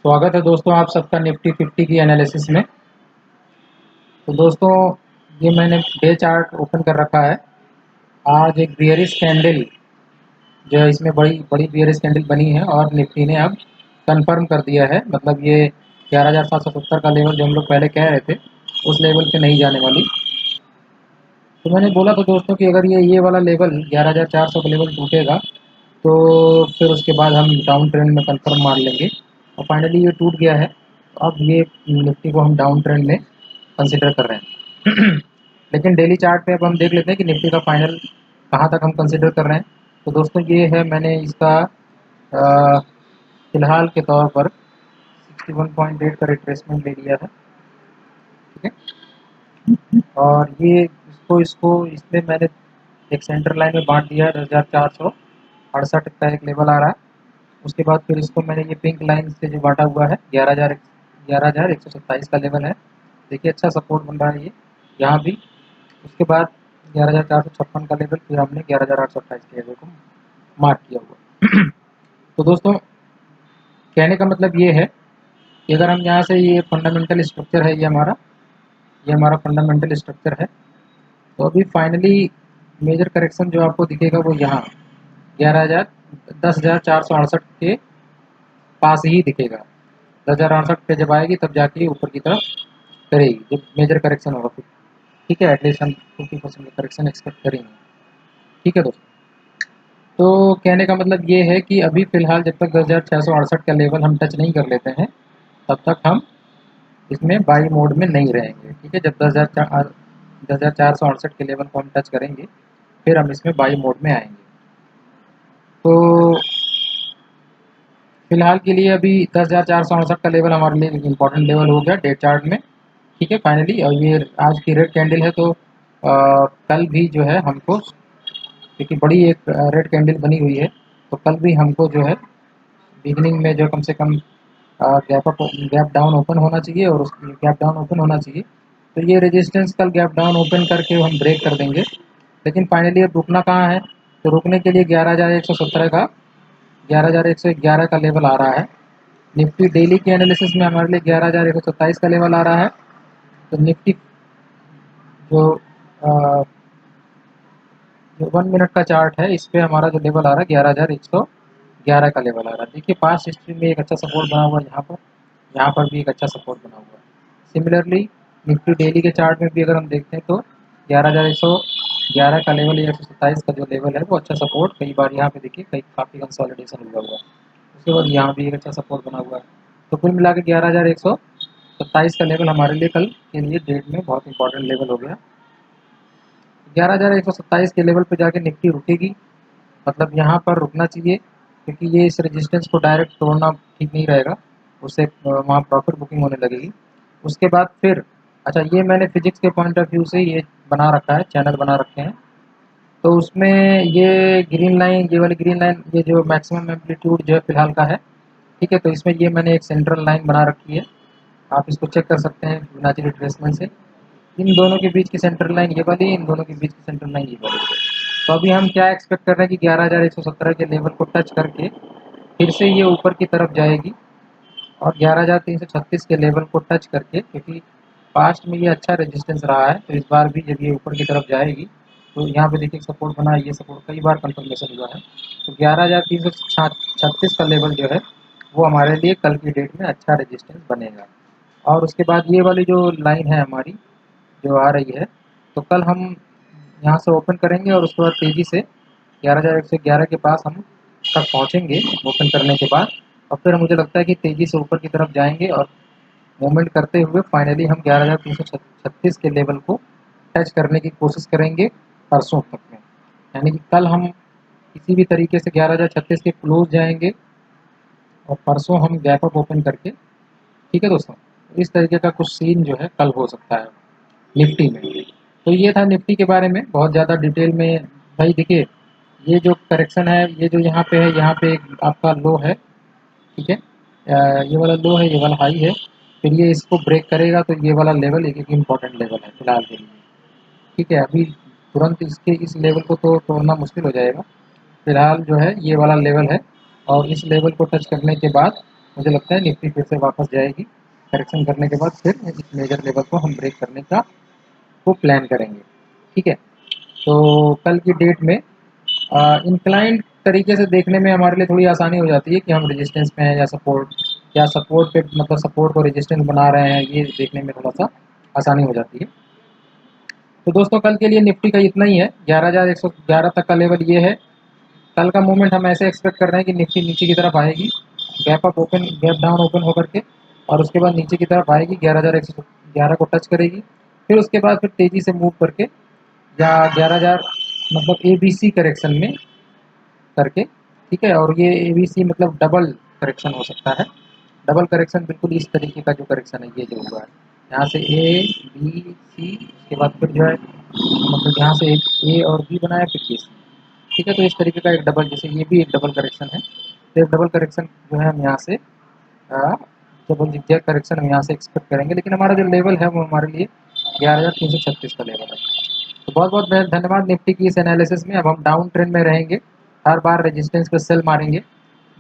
स्वागत है दोस्तों आप सबका निफ्टी 50 की एनालिसिस में। तो दोस्तों ये मैंने डे चार्ट ओपन कर रखा है। आज एक बियरिश कैंडल जो है इसमें बड़ी बड़ी बियरिश कैंडल बनी है और निफ्टी ने अब कंफर्म कर दिया है। मतलब ये 11,770 का लेवल जो हम लोग पहले कह रहे थे उस लेवल पे नहीं जाने वाली। तो मैंने बोला था दोस्तों कि अगर ये वाला लेवल 11,400 का लेवल टूटेगा तो फिर उसके बाद हम डाउन ट्रेंड में कंफर्म मार लेंगे। और फाइनली ये टूट गया है। तो अब ये निफ्टी को हम डाउन ट्रेंड में कंसिडर कर रहे हैं। लेकिन डेली चार्ट पे अब हम देख लेते हैं कि निफ्टी का फाइनल कहाँ तक हम कंसिडर कर रहे हैं। तो दोस्तों ये है, मैंने इसका फ़िलहाल के तौर पर 61.8 का रिट्रेसमेंट ले लिया था। ठीक है, और ये इसको इसको इसमें मैंने एक सेंटर लाइन में बांट दिया है। 10,468 का एक लेवल आ रहा है। उसके बाद फिर इसको मैंने ये पिंक लाइन से जो बांटा हुआ है 11,127 का लेवल है। देखिए अच्छा सपोर्ट बन रहा है ये यहाँ भी। उसके बाद 11,456 का लेवल, फिर हमने 11,828 के लेवल को मार्क किया हुआ। तो दोस्तों कहने का मतलब ये है कि अगर हम यहाँ से ये फंडामेंटल स्ट्रक्चर है, ये हमारा फंडामेंटल स्ट्रक्चर है। तो अभी फाइनली मेजर करेक्शन जो आपको दिखेगा वो यहाँ 10,468 के पास ही दिखेगा। 10,068 पे जब आएगी तब जाके ऊपर की तरफ करेगी जब मेजर करेक्शन होगा फिर। ठीक है, एटलीस्ट हम 50% करेक्शन एक्सपेक्ट करेंगे। ठीक है दोस्तों, तो कहने का मतलब ये है कि अभी फ़िलहाल जब तक 10,668 का लेवल हम टच नहीं कर लेते हैं तब तक हम इसमें बाई मोड में नहीं रहेंगे। ठीक है, जब 10,468 के लेवल को हम टच करेंगे फिर हम इसमें बाई मोड में आएंगे। तो फिलहाल के लिए अभी 10,468 का लेवल हमारे लिए इम्पोर्टेंट लेवल हो गया डे चार्ट में। ठीक है, फाइनली। और ये आज की रेड कैंडल है तो कल भी जो है हमको, क्योंकि बड़ी एक रेड कैंडल बनी हुई है, तो कल भी हमको जो है बिगनिंग में जो कम से कम गैप डाउन ओपन होना चाहिए और उस गैप डाउन ओपन होना चाहिए। तो ये रेजिस्टेंस कल गैप डाउन ओपन करके हम ब्रेक कर देंगे। लेकिन फाइनली अब रुकना कहाँ है, तो रुकने के लिए 11,117 का 11,111 का लेवल आ रहा है। निफ्टी डेली की एनालिसिस में हमारे लिए 11,127 का लेवल आ रहा है। तो निफ्टी जो जो 1 मिनट का चार्ट है इस पे हमारा जो लेवल आ रहा है 11,111 का लेवल आ रहा है। देखिए पास्ट हिस्ट्री में एक अच्छा सपोर्ट बना हुआ है यहाँ पर भी एक अच्छा सपोर्ट बना हुआ है। सिमिलरली निफ्टी डेली के चार्ट में भी अगर हम देखते हैं तो 11,111 का लेवल या 127 का जो लेवल है वो अच्छा सपोर्ट, कई बार यहाँ पे देखिए कई काफ़ी कंसोलिडेशन हुआ हुआ है। उसके बाद यहाँ भी एक अच्छा सपोर्ट बना हुआ है। तो कुल मिला के 11,127 का लेवल हमारे लिए कल के लिए डेट में बहुत इंपॉर्टेंट लेवल हो गया। 11,127 के लेवल पे जाके निफ्टी रुकेगी, मतलब यहाँ पर रुकना चाहिए, क्योंकि ये इस रेजिस्टेंस को डायरेक्ट तोड़ना ठीक नहीं रहेगा। उससे वहाँ प्रॉफिट बुकिंग होने लगेगी। उसके बाद फिर अच्छा, ये मैंने फिजिक्स के पॉइंट ऑफ व्यू से ये बना रखा है, चैनल बना रखे हैं। तो उसमें ये ग्रीन लाइन, ये वाली ग्रीन लाइन, ये जो मैक्सिमम एम्पलीट्यूड जो है फिलहाल का है। ठीक है, तो इसमें ये मैंने एक सेंट्रल लाइन बना रखी है। आप इसको चेक कर सकते हैं फिबोनाची रिट्रेसमेंट से। इन दोनों के बीच की सेंट्रल लाइन ये वाली, इन दोनों के बीच की सेंट्रल लाइन ये वाली। तो अभी हम क्या एक्सपेक्ट कर रहे हैं कि 11,117 के लेवल को टच करके फिर से ये ऊपर की तरफ जाएगी और 11,336 के लेवल को टच करके, क्योंकि पास्ट में ये अच्छा रेजिस्टेंस रहा है, तो इस बार भी जब ये ऊपर की तरफ जाएगी तो यहाँ पे देखिए सपोर्ट बना है। ये सपोर्ट कई बार कंफर्मेशन हुआ है। तो 11,336 का लेवल जो है वो हमारे लिए कल की डेट में अच्छा रेजिस्टेंस बनेगा। और उसके बाद ये वाली जो लाइन है हमारी जो आ रही है, तो कल हम यहाँ से ओपन करेंगे और उसके बाद तेज़ी से 11,111 के पास हम तक पहुँचेंगे ओपन करने के बाद। और फिर मुझे लगता है कि तेज़ी से ऊपर की तरफ जाएंगे और मूवमेंट करते हुए फाइनली हम 11,336 के लेवल को टच करने की कोशिश करेंगे परसों तक में। यानी कि कल हम किसी भी तरीके से 11,036 के क्लोज जाएंगे और परसों हम गैप अप ओपन करके, ठीक है दोस्तों, इस तरीके का कुछ सीन जो है कल हो सकता है निफ्टी में। तो ये था निफ्टी के बारे में बहुत ज़्यादा डिटेल में। भाई देखिए ये जो करेक्शन है, ये जो यहाँ पे है, यहाँ पे एक आपका लो है। ठीक है, ये वाला लो है, ये वाला हाई है। फिर ये इसको ब्रेक करेगा तो ये वाला लेवल एक इम्पॉर्टेंट लेवल है फिलहाल के लिए। ठीक है, अभी तुरंत इसके इस लेवल को तो तोड़ना मुश्किल हो जाएगा। फिलहाल जो है ये वाला लेवल है और इस लेवल को टच करने के बाद मुझे लगता है निफ्टी फिर से वापस जाएगी, करेक्शन करने के बाद फिर इस मेजर लेवल को हम ब्रेक करने का वो प्लान करेंगे। ठीक है, तो कल की डेट में इंक्लाइंड तरीके से देखने में हमारे लिए थोड़ी आसानी हो जाती है कि हम रेजिस्टेंस पे हैं या सपोर्ट पे, मतलब सपोर्ट को रेजिस्टेंस बना रहे हैं, ये देखने में थोड़ा सा आसानी हो जाती है। तो दोस्तों कल के लिए निफ्टी का इतना ही है, 11,111 तक का लेवल ये है। कल का मूवमेंट हम ऐसे एक्सपेक्ट कर रहे हैं कि निफ्टी नीचे की तरफ आएगी, गैप डाउन ओपन होकर के, और उसके बाद नीचे की तरफ आएगी, 11,111 को टच करेगी, फिर उसके बाद फिर तेज़ी से मूव करके या 11,000 मतलब ए बी सी करेक्शन में करके, ठीक है। और ये ए बी सी मतलब डबल करेक्शन हो सकता है। डबल करेक्शन बिल्कुल इस तरीके का जो करेक्शन है, ये जो हुआ है यहाँ से ए बी सी, उसके बाद फिर जो है मतलब यहाँ से एक ए और बी बनाया, फिर ये सी, ठीक है। तो इस तरीके का एक डबल, जैसे ये भी एक डबल करेक्शन है, तो एक डबल करेक्शन जो है हम यहाँ से डबल जिगजैग करेक्शन हम यहाँ से एक्सपेक्ट करेंगे, लेकिन हमारा जो लेवल है वो हमारे लिए 11,336 का लेवल है। तो बहुत बहुत धन्यवाद निफ्टी की इस एनालिसिस में। अब हम डाउन ट्रेंड में रहेंगे, हर बार रेजिस्टेंस पे सेल मारेंगे,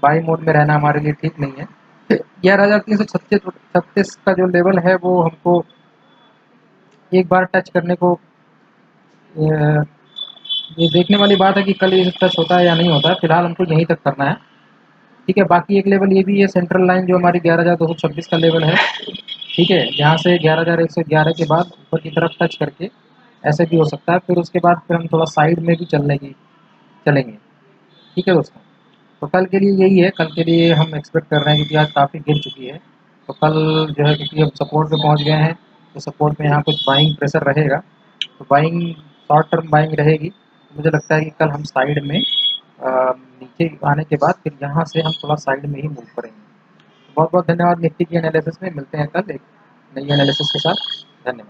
बाई मोड में रहना हमारे लिए ठीक नहीं है। 11,336 का जो लेवल है वो हमको एक बार टच करने को, ये देखने वाली बात है कि कल ये टच होता है या नहीं होता है। फिलहाल हमको यहीं तक करना है, ठीक है। बाकी एक लेवल ये भी है, सेंट्रल लाइन जो हमारी 11,226 का लेवल है, ठीक है। यहाँ से 11,111 के बाद ऊपर की तरफ टच करके ऐसे भी हो सकता है, फिर उसके बाद फिर हम थोड़ा साइड में भी चलेंगे, ठीक है दोस्तों। तो कल के लिए यही है, कल के लिए हम एक्सपेक्ट कर रहे हैं क्योंकि आज काफ़ी गिर चुकी है, तो कल जो है क्योंकि अब सपोर्ट पे पहुंच गए हैं, तो सपोर्ट में यहाँ कुछ बाइंग प्रेशर रहेगा, तो बाइंग शॉर्ट टर्म बाइंग रहेगी। मुझे लगता है कि कल हम साइड में नीचे आने के बाद फिर यहाँ से हम थोड़ा साइड में ही मूव करेंगे। बहुत बहुत धन्यवाद निफ्टी की एनालिसिस में, मिलते हैं कल एक नई एनालिसिस के साथ। धन्यवाद।